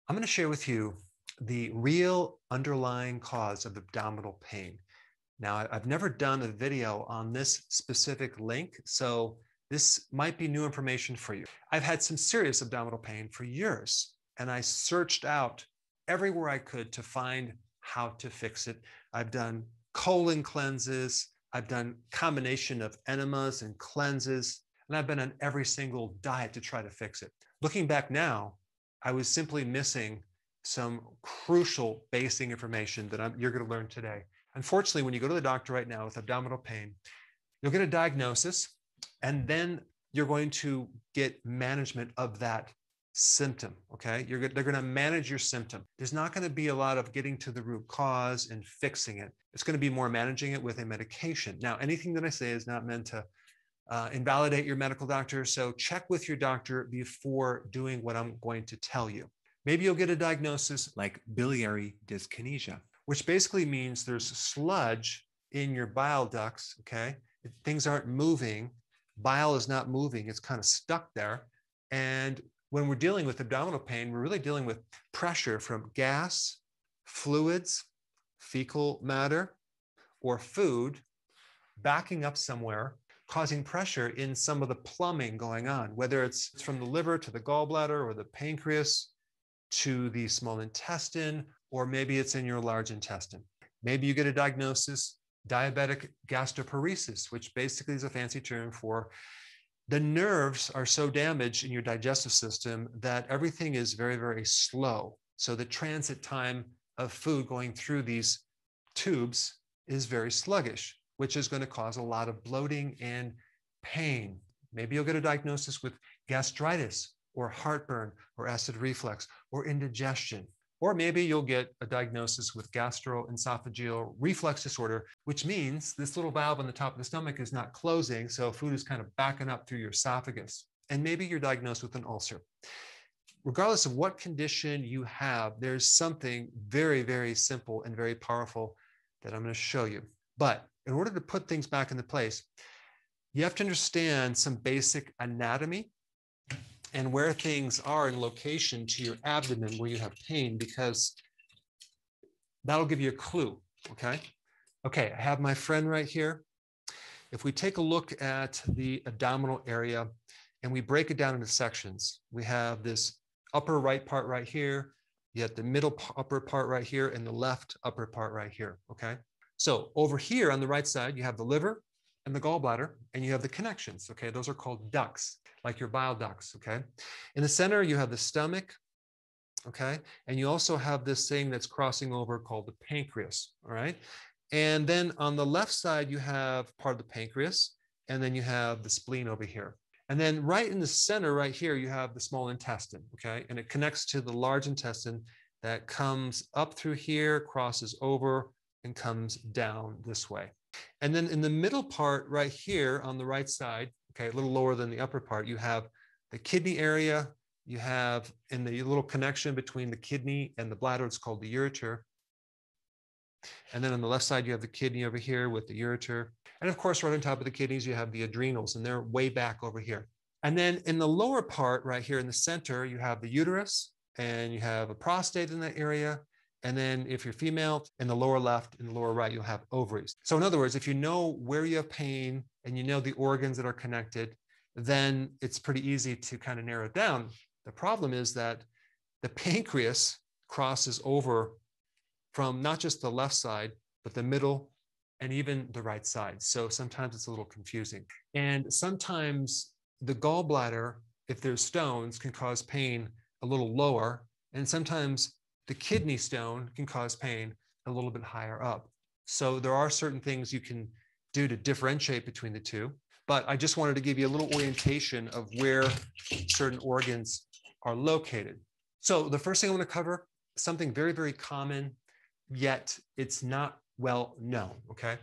I'm going to share with you the real underlying cause of abdominal pain. Now, I've never done a video on this specific link, so this might be new information for you. I've had some serious abdominal pain for years, and I searched out everywhere I could to find how to fix it. I've done colon cleanses, I've done combination of enemas and cleanses, and I've been on every single diet to try to fix it. Looking back now, I was simply missing some crucial basic information that you're going to learn today. Unfortunately, when you go to the doctor right now with abdominal pain, you'll get a diagnosis, and then you're going to get management of that symptom, okay? They're going to manage your symptom. There's not going to be a lot of getting to the root cause and fixing it. It's going to be more managing it with a medication. Now, anything that I say is not meant to invalidate your medical doctor, so check with your doctor before doing what I'm going to tell you. Maybe you'll get a diagnosis like biliary dyskinesia, which basically means there's sludge in your bile ducts, okay? Things aren't moving. Bile is not moving. It's kind of stuck there. And when we're dealing with abdominal pain, we're really dealing with pressure from gas, fluids, fecal matter, or food backing up somewhere, causing pressure in some of the plumbing going on, whether it's from the liver to the gallbladder or the pancreas to the small intestine, or maybe it's in your large intestine. Maybe you get a diagnosis, diabetic gastroparesis, which basically is a fancy term for the nerves are so damaged in your digestive system that everything is very, very slow. So the transit time of food going through these tubes is very sluggish, which is going to cause a lot of bloating and pain. Maybe you'll get a diagnosis with gastritis or heartburn or acid reflux or indigestion. Or maybe you'll get a diagnosis with gastroesophageal reflux disorder, which means this little valve on the top of the stomach is not closing, so food is kind of backing up through your esophagus. And maybe you're diagnosed with an ulcer. Regardless of what condition you have, there's something very, very simple and very powerful that I'm going to show you. But in order to put things back into place, you have to understand some basic anatomy and where things are in location to your abdomen where you have pain, because that'll give you a clue, okay? Okay, I have my friend right here. If we take a look at the abdominal area and we break it down into sections, we have this upper right part right here, you have the middle upper part right here, and the left upper part right here, okay? So over here on the right side, you have the liver and the gallbladder, and you have the connections, okay? Those are called ducts, like your bile ducts, okay? In the center, you have the stomach, okay? And you also have this thing that's crossing over called the pancreas, all right? And then on the left side, you have part of the pancreas, and then you have the spleen over here. And then right in the center, right here, you have the small intestine, okay? And it connects to the large intestine that comes up through here, crosses over, and comes down this way. And then in the middle part right here on the right side, okay, a little lower than the upper part, you have the kidney area. You have in the little connection between the kidney and the bladder, it's called the ureter. And then on the left side, you have the kidney over here with the ureter. And of course, right on top of the kidneys, you have the adrenals, and they're way back over here. And then in the lower part right here in the center, you have the uterus, and you have a prostate in that area. And then if you're female, in the lower left and the lower right, you'll have ovaries. So in other words, if you know where you have pain and you know the organs that are connected, then it's pretty easy to kind of narrow it down. The problem is that the pancreas crosses over from not just the left side, but the middle and even the right side. So sometimes it's a little confusing. And sometimes the gallbladder, if there's stones, can cause pain a little lower. And sometimes the kidney stone can cause pain a little bit higher up. So there are certain things you can do to differentiate between the two. But I just wanted to give you a little orientation of where certain organs are located. So the first thing I want to cover, something very, very common, yet it's not well known, okay?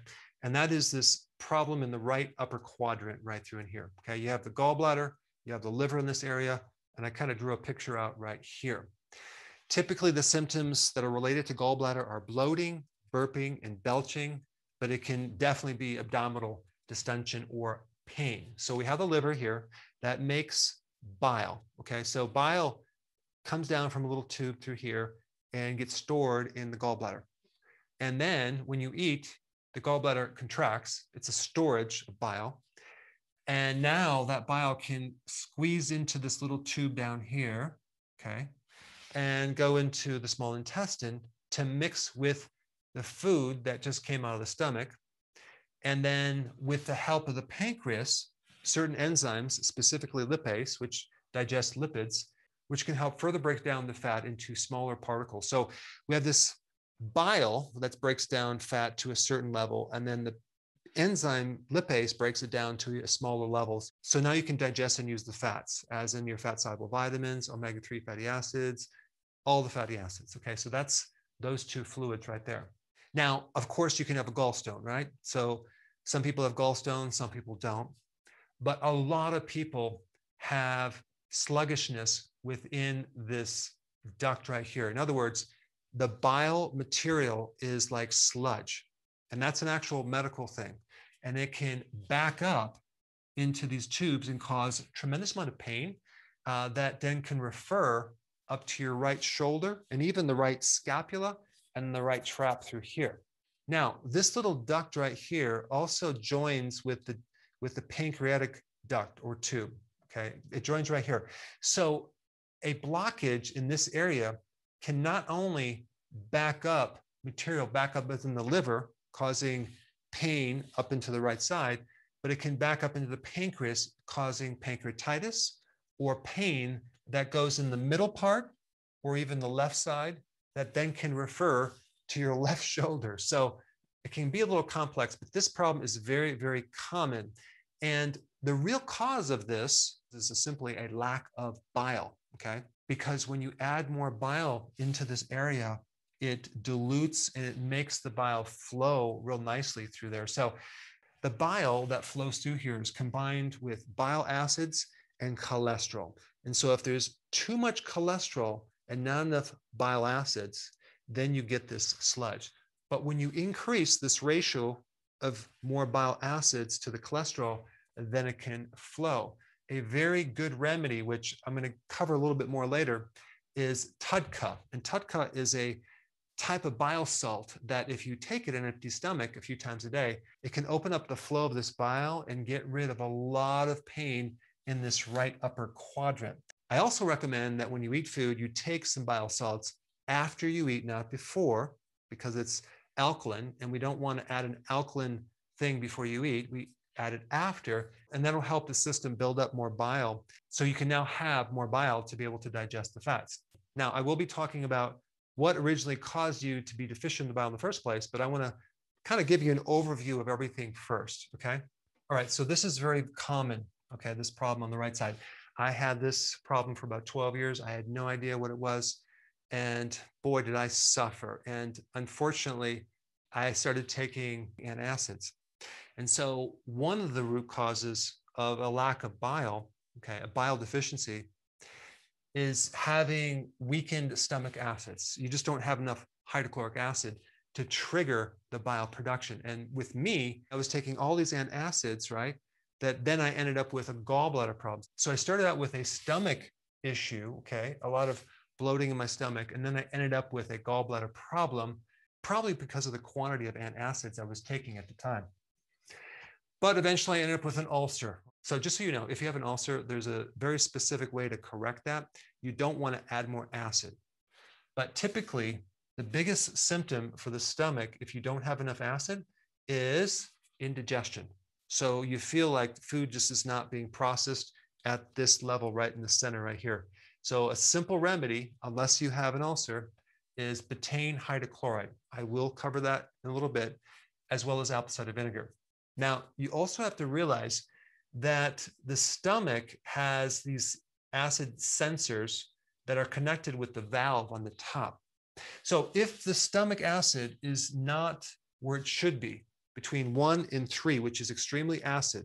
And that is this problem in the right upper quadrant right through in here, okay? You have the gallbladder, you have the liver in this area, and I kind of drew a picture out right here. Typically, the symptoms that are related to gallbladder are bloating, burping, and belching, but it can definitely be abdominal distension or pain. So we have the liver here that makes bile, okay? So bile comes down from a little tube through here and gets stored in the gallbladder. And then when you eat, the gallbladder contracts. It's a storage of bile. And now that bile can squeeze into this little tube down here, okay, and go into the small intestine to mix with the food that just came out of the stomach. And then with the help of the pancreas, certain enzymes, specifically lipase, which digest lipids, which can help further break down the fat into smaller particles. So we have this bile that breaks down fat to a certain level, and then the enzyme lipase breaks it down to a smaller levels. So now you can digest and use the fats, as in your fat-soluble vitamins, omega-3 fatty acids, all the fatty acids. Okay, so that's those two fluids right there. Now, of course, you can have a gallstone, right? So some people have gallstones, some people don't. But a lot of people have sluggishness within this duct right here. In other words, the bile material is like sludge. And that's an actual medical thing. And it can back up into these tubes and cause a tremendous amount of pain that then can refer up to your right shoulder and even the right scapula and the right trap through here. Now, this little duct right here also joins with the pancreatic duct or tube, okay? It joins right here. So a blockage in this area can not only back up material back up within the liver, causing pain up into the right side, but it can back up into the pancreas, causing pancreatitis or pain that goes in the middle part or even the left side that then can refer to your left shoulder. So it can be a little complex, but this problem is very, very common. And the real cause of this is simply a lack of bile, okay? Because when you add more bile into this area, it dilutes and it makes the bile flow real nicely through there. So the bile that flows through here is combined with bile acids and cholesterol. And so if there's too much cholesterol and not enough bile acids, then you get this sludge. But when you increase this ratio of more bile acids to the cholesterol, then it can flow. A very good remedy, which I'm going to cover a little bit more later, is TUDCA. And TUDCA is a type of bile salt that if you take it in an empty stomach a few times a day, it can open up the flow of this bile and get rid of a lot of pain in this right upper quadrant. I also recommend that when you eat food, you take some bile salts after you eat, not before, because it's alkaline, and we don't want to add an alkaline thing before you eat. We add it after, and that'll help the system build up more bile. So you can now have more bile to be able to digest the fats. Now, I will be talking about what originally caused you to be deficient in the bile in the first place, but I want to kind of give you an overview of everything first, okay? All right, so this is very common, okay, this problem on the right side. I had this problem for about 12 years. I had no idea what it was. And boy, did I suffer. And unfortunately, I started taking antacids. And so one of the root causes of a lack of bile, okay, a bile deficiency, is having weakened stomach acids. You just don't have enough hydrochloric acid to trigger the bile production. And with me, I was taking all these antacids, right? That then I ended up with a gallbladder problem. So I started out with a stomach issue, okay, a lot of bloating in my stomach, and then I ended up with a gallbladder problem, probably because of the quantity of antacids I was taking at the time. But eventually I ended up with an ulcer. So just so you know, if you have an ulcer, there's a very specific way to correct that. You don't want to add more acid. But typically, the biggest symptom for the stomach, if you don't have enough acid, is indigestion. So you feel like food just is not being processed at this level right in the center right here. So a simple remedy, unless you have an ulcer, is betaine hydrochloride. I will cover that in a little bit, as well as apple cider vinegar. Now, you also have to realize that the stomach has these acid sensors that are connected with the valve on the top. So if the stomach acid is not where it should be, between 1 and 3, which is extremely acid,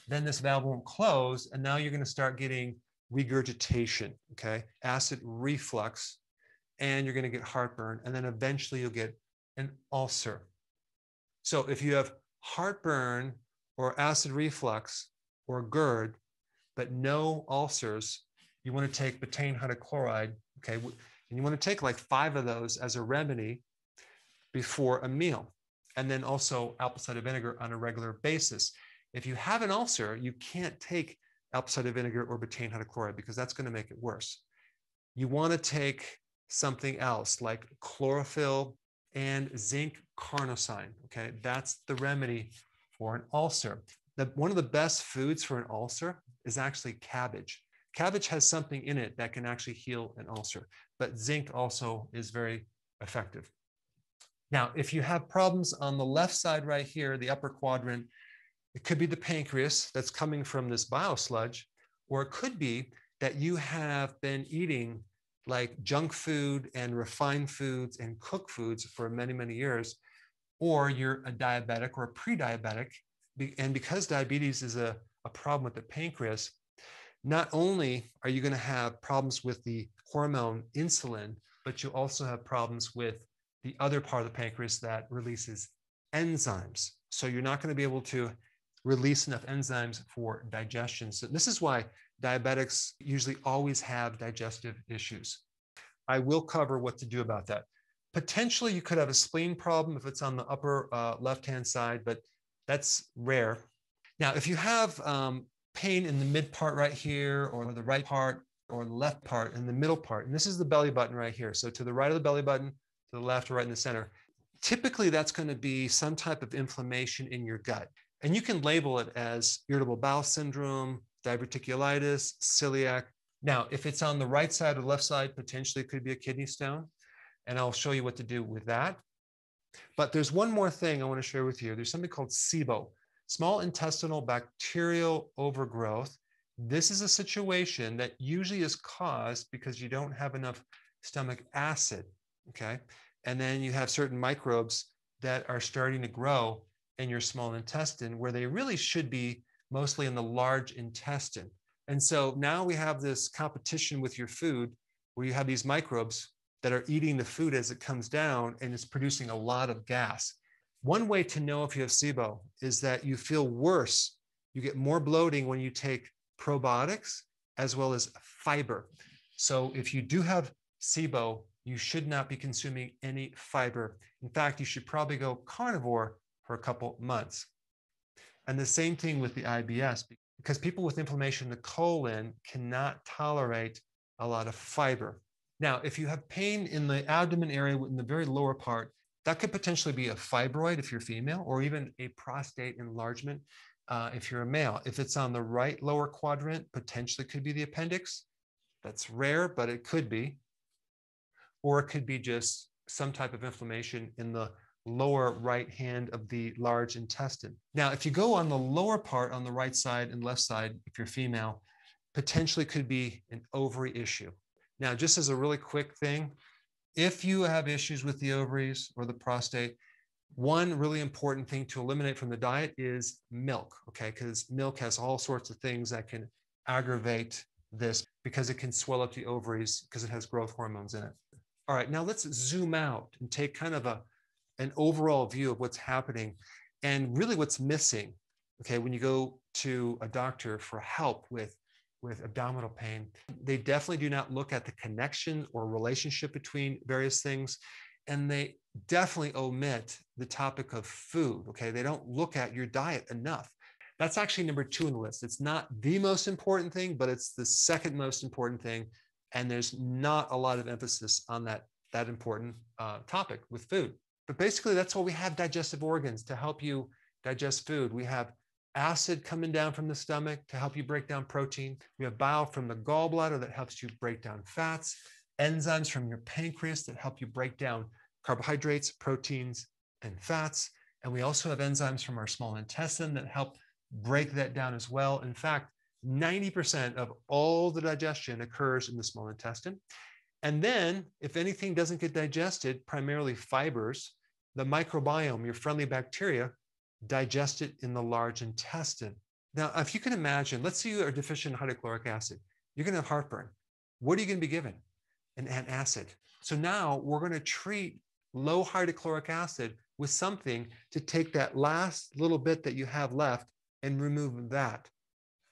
then this valve won't close, and now you're going to start getting regurgitation, okay, acid reflux, and you're going to get heartburn, and then eventually you'll get an ulcer. So if you have heartburn or acid reflux or GERD, but no ulcers, you want to take betaine hydrochloride, okay, and you want to take like 5 of those as a remedy before a meal. And then also apple cider vinegar on a regular basis. If you have an ulcer, you can't take apple cider vinegar or betaine hydrochloride because that's going to make it worse. You want to take something else like chlorophyll and zinc carnosine. Okay, that's the remedy for an ulcer. One of the best foods for an ulcer is actually cabbage. Cabbage has something in it that can actually heal an ulcer, but zinc also is very effective. Now, if you have problems on the left side right here, the upper quadrant, it could be the pancreas that's coming from this bile sludge, or it could be that you have been eating like junk food and refined foods and cooked foods for many, many years, or you're a diabetic or a pre-diabetic. And because diabetes is a problem with the pancreas, not only are you going to have problems with the hormone insulin, but you also have problems with the other part of the pancreas that releases enzymes. So you're not going to be able to release enough enzymes for digestion. So this is why diabetics usually always have digestive issues. I will cover what to do about that. Potentially, you could have a spleen problem if it's on the upper left-hand side, but that's rare. Now, if you have pain in the mid part right here, or the right part, or the left part, and the middle part, and this is the belly button right here. So to the right of the belly button, to the left or right in the center, typically that's going to be some type of inflammation in your gut. And you can label it as irritable bowel syndrome, diverticulitis, celiac. Now, if it's on the right side or left side, potentially it could be a kidney stone. And I'll show you what to do with that. But there's one more thing I want to share with you. There's something called SIBO, small intestinal bacterial overgrowth. This is a situation that usually is caused because you don't have enough stomach acid, okay? And then you have certain microbes that are starting to grow in your small intestine where they really should be mostly in the large intestine. And so now we have this competition with your food where you have these microbes that are eating the food as it comes down and it's producing a lot of gas. One way to know if you have SIBO is that you feel worse. You get more bloating when you take probiotics as well as fiber. So if you do have SIBO, you should not be consuming any fiber. In fact, you should probably go carnivore for a couple months. And the same thing with the IBS, because people with inflammation in the colon cannot tolerate a lot of fiber. Now, if you have pain in the abdomen area in the very lower part, that could potentially be a fibroid if you're female, or even a prostate enlargement if you're a male. If it's on the right lower quadrant, potentially could be the appendix. That's rare, but it could be. Or it could be just some type of inflammation in the lower right hand of the large intestine. Now, if you go on the lower part on the right side and left side, if you're female, potentially could be an ovary issue. Now, just as a really quick thing, if you have issues with the ovaries or the prostate, one really important thing to eliminate from the diet is milk, okay? Because milk has all sorts of things that can aggravate this because it can swell up the ovaries because it has growth hormones in it. All right, now let's zoom out and take kind of an overall view of what's happening and really what's missing, okay, when you go to a doctor for help with abdominal pain. They definitely do not look at the connection or relationship between various things, and they definitely omit the topic of food, okay? They don't look at your diet enough. That's actually number 2 on the list. It's not the most important thing, but it's the second most important thing, and there's not a lot of emphasis on that important topic with food. But basically, that's why we have digestive organs to help you digest food. We have acid coming down from the stomach to help you break down protein. We have bile from the gallbladder that helps you break down fats, enzymes from your pancreas that help you break down carbohydrates, proteins, and fats. And we also have enzymes from our small intestine that help break that down as well. In fact, 90% of all the digestion occurs in the small intestine. And then if anything doesn't get digested, primarily fibers, the microbiome, your friendly bacteria, digest it in the large intestine. Now, if you can imagine, let's say you are deficient in hydrochloric acid, you're going to have heartburn. What are you going to be given? An antacid. So now we're going to treat low hydrochloric acid with something to take that last little bit that you have left and remove that.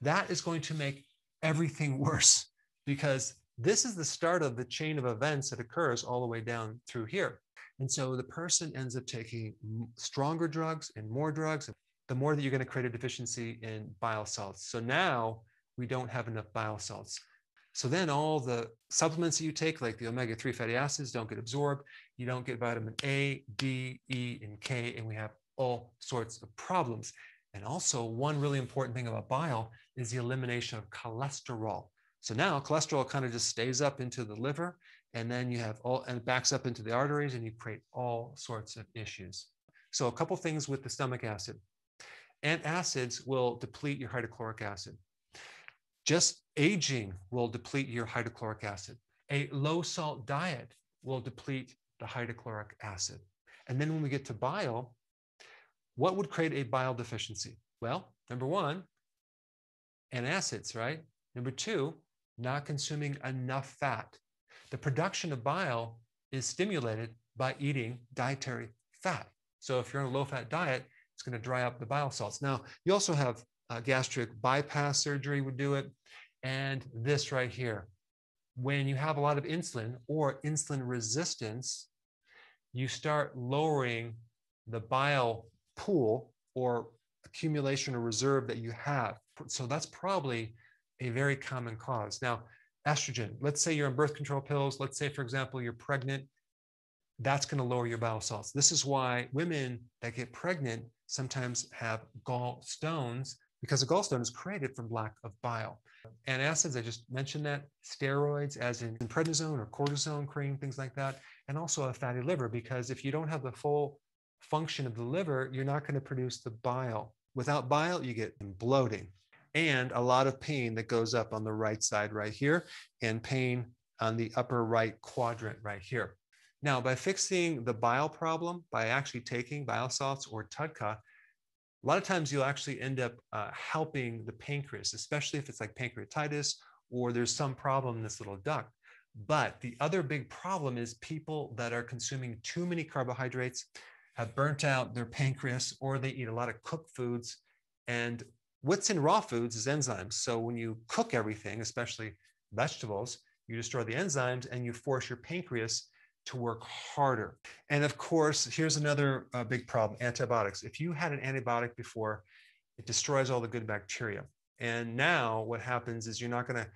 That is going to make everything worse. because this is the start of the chain of events that occurs all the way down through here. And so the person ends up taking stronger drugs and more drugs, the more that you're going to create a deficiency in bile salts. So now we don't have enough bile salts. So then all the supplements that you take, like the omega-3 fatty acids, don't get absorbed. You don't get vitamin A, D, E, and K, and we have all sorts of problems. And also, one really important thing about bile is the elimination of cholesterol. So now cholesterol kind of just stays up into the liver, and then you have and it backs up into the arteries, and you create all sorts of issues. So a couple things with the stomach acid. Antacids will deplete your hydrochloric acid. Just aging will deplete your hydrochloric acid. A low salt diet will deplete the hydrochloric acid. And then when we get to bile, what would create a bile deficiency? Well, number one, antacids, right? Number two, not consuming enough fat. The production of bile is stimulated by eating dietary fat. So if you're on a low-fat diet, it's going to dry up the bile salts. Now, you also have gastric bypass surgery would do it. And this right here, when you have a lot of insulin or insulin resistance, you start lowering the bile pool or accumulation or reserve that you have. So that's probably a very common cause. Now, estrogen, let's say you're on birth control pills. Let's say, for example, you're pregnant. That's going to lower your bile salts. This is why women that get pregnant sometimes have gallstones, because a gallstone is created from lack of bile. Antacids, I just mentioned that, steroids, as in prednisone or cortisone cream, things like that, and also a fatty liver, because if you don't have the full function of the liver, you're not going to produce the bile. Without bile, you get bloating and a lot of pain that goes up on the right side right here, and pain on the upper right quadrant right here. Now, by fixing the bile problem, by actually taking bile salts or TUDCA, a lot of times you'll actually end up helping the pancreas, especially if it's like pancreatitis or there's some problem in this little duct. But the other big problem is people that are consuming too many carbohydrates have burnt out their pancreas, or they eat a lot of cooked foods. And what's in raw foods is enzymes. So when you cook everything, especially vegetables, you destroy the enzymes and you force your pancreas to work harder. And of course, here's another big problem, antibiotics. If you had an antibiotic before, it destroys all the good bacteria. And now what happens is you're not going to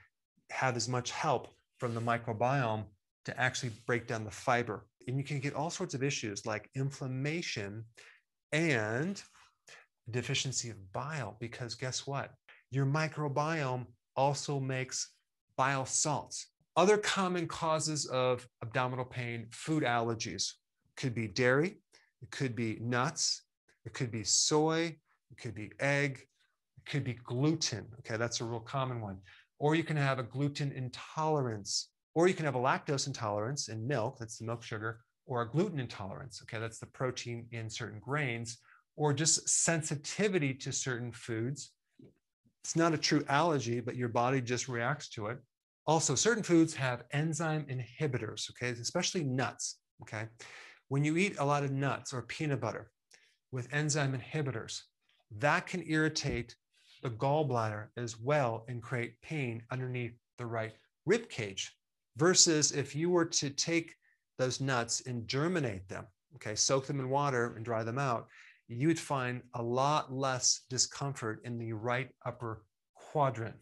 have as much help from the microbiome to actually break down the fiber. And you can get all sorts of issues like inflammation and deficiency of bile, because guess what? Your microbiome also makes bile salts. Other common causes of abdominal pain, food allergies. Could be dairy, it could be nuts, it could be soy, it could be egg, it could be gluten. Okay, that's a real common one. Or you can have a gluten intolerance, or you can have a lactose intolerance in milk, that's the milk sugar, or a gluten intolerance. Okay, that's the protein in certain grains, or just sensitivity to certain foods. It's not a true allergy, but your body just reacts to it. Also, certain foods have enzyme inhibitors, okay, especially nuts, okay? When you eat a lot of nuts or peanut butter with enzyme inhibitors, that can irritate the gallbladder as well and create pain underneath the right rib cage. Versus if you were to take those nuts and germinate them, okay, soak them in water and dry them out, you would find a lot less discomfort in the right upper quadrant.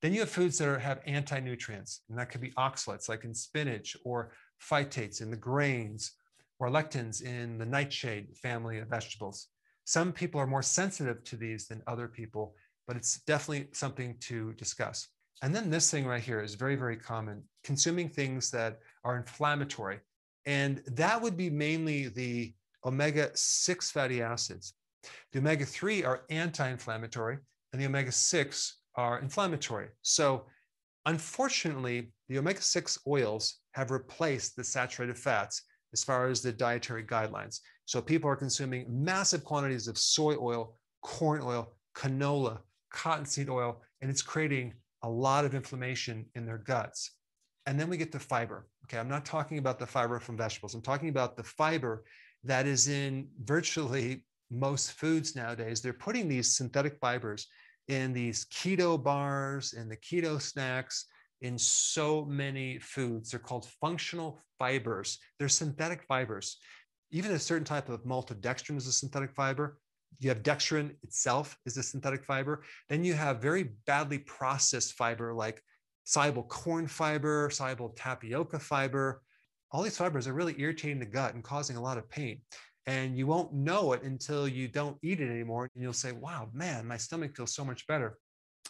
Then you have foods that have anti-nutrients, and that could be oxalates, like in spinach, or phytates in the grains, or lectins in the nightshade family of vegetables. Some people are more sensitive to these than other people, but it's definitely something to discuss. And then this thing right here is very, very common, consuming things that are inflammatory. And that would be mainly the omega-6 fatty acids. The omega-3 are anti-inflammatory, and the omega-6 are inflammatory. So unfortunately, the omega-6 oils have replaced the saturated fats as far as the dietary guidelines. So people are consuming massive quantities of soy oil, corn oil, canola, cottonseed oil, and it's creating a lot of inflammation in their guts. And then we get to fiber. Okay, I'm not talking about the fiber from vegetables. I'm talking about the fiber that is in virtually most foods nowadays. They're putting these synthetic fibers in these keto bars and the keto snacks in so many foods. They're called functional fibers. They're synthetic fibers. Even a certain type of maltodextrin is a synthetic fiber. You have dextrin itself is a synthetic fiber. Then you have very badly processed fiber like soluble corn fiber, soluble tapioca fiber. All these fibers are really irritating the gut and causing a lot of pain. And you won't know it until you don't eat it anymore. And you'll say, wow, man, my stomach feels so much better.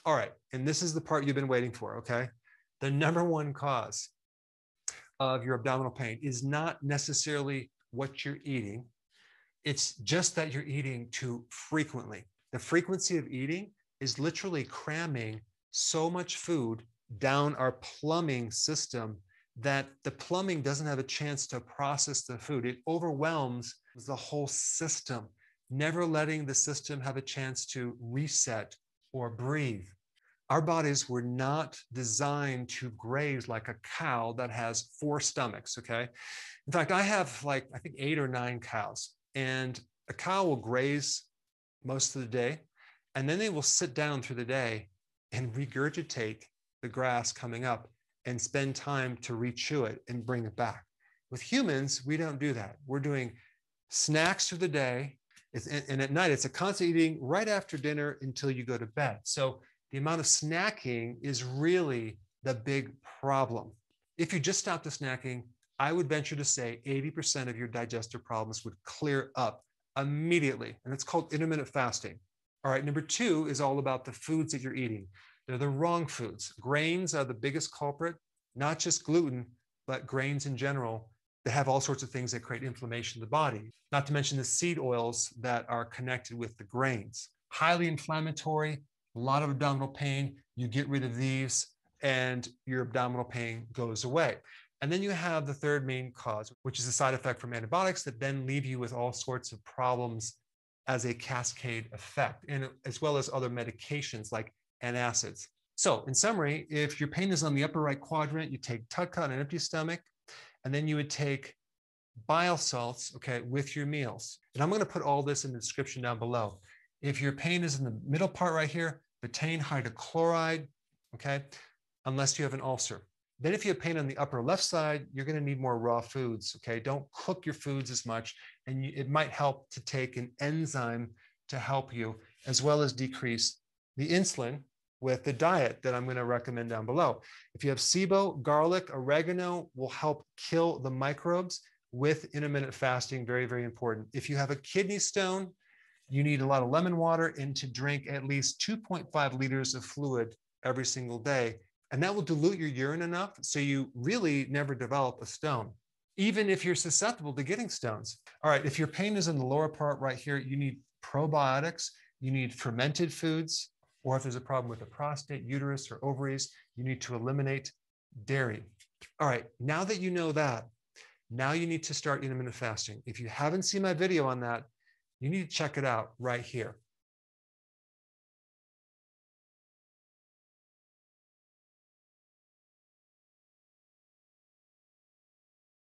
All right. And this is the part you've been waiting for, okay? The number one cause of your abdominal pain is not necessarily what you're eating. It's just that you're eating too frequently. The frequency of eating is literally cramming so much food down our plumbing system that the plumbing doesn't have a chance to process the food. It overwhelms the whole system, never letting the system have a chance to reset or breathe. Our bodies were not designed to graze like a cow that has 4 stomachs, okay? In fact, I have I think 8 or 9 cows, and a cow will graze most of the day, and then they will sit down through the day and regurgitate the grass coming up and spend time to rechew it and bring it back. With humans, we don't do that. We're doing snacks through the day, and at night, it's a constant eating right after dinner until you go to bed. So the amount of snacking is really the big problem. If you just stop the snacking, I would venture to say 80% of your digestive problems would clear up immediately. And it's called intermittent fasting. All right, number 2 is all about the foods that you're eating. They're the wrong foods. Grains are the biggest culprit, not just gluten, but grains in general that have all sorts of things that create inflammation in the body, not to mention the seed oils that are connected with the grains. Highly inflammatory, a lot of abdominal pain. You get rid of these and your abdominal pain goes away. And then you have the third main cause, which is a side effect from antibiotics that then leave you with all sorts of problems as a cascade effect, and as well as other medications like antacids. So in summary, if your pain is on the upper right quadrant, you take TUDCA on an empty stomach, and then you would take bile salts, okay, with your meals. And I'm going to put all this in the description down below. If your pain is in the middle part right here, betaine hydrochloride, okay, unless you have an ulcer. Then if you have pain on the upper left side, you're going to need more raw foods, okay? Don't cook your foods as much, and it might help to take an enzyme to help you, as well as decrease the insulin with the diet that I'm going to recommend down below. If you have SIBO, garlic, oregano will help kill the microbes with intermittent fasting, very, very important. If you have a kidney stone, you need a lot of lemon water and to drink at least 2.5 liters of fluid every single day. And that will dilute your urine enough so you really never develop a stone, even if you're susceptible to getting stones. All right, if your pain is in the lower part right here, you need probiotics, you need fermented foods, or if there's a problem with the prostate, uterus, or ovaries, you need to eliminate dairy. All right, now that you know that, now you need to start intermittent fasting. If you haven't seen my video on that, you need to check it out right here.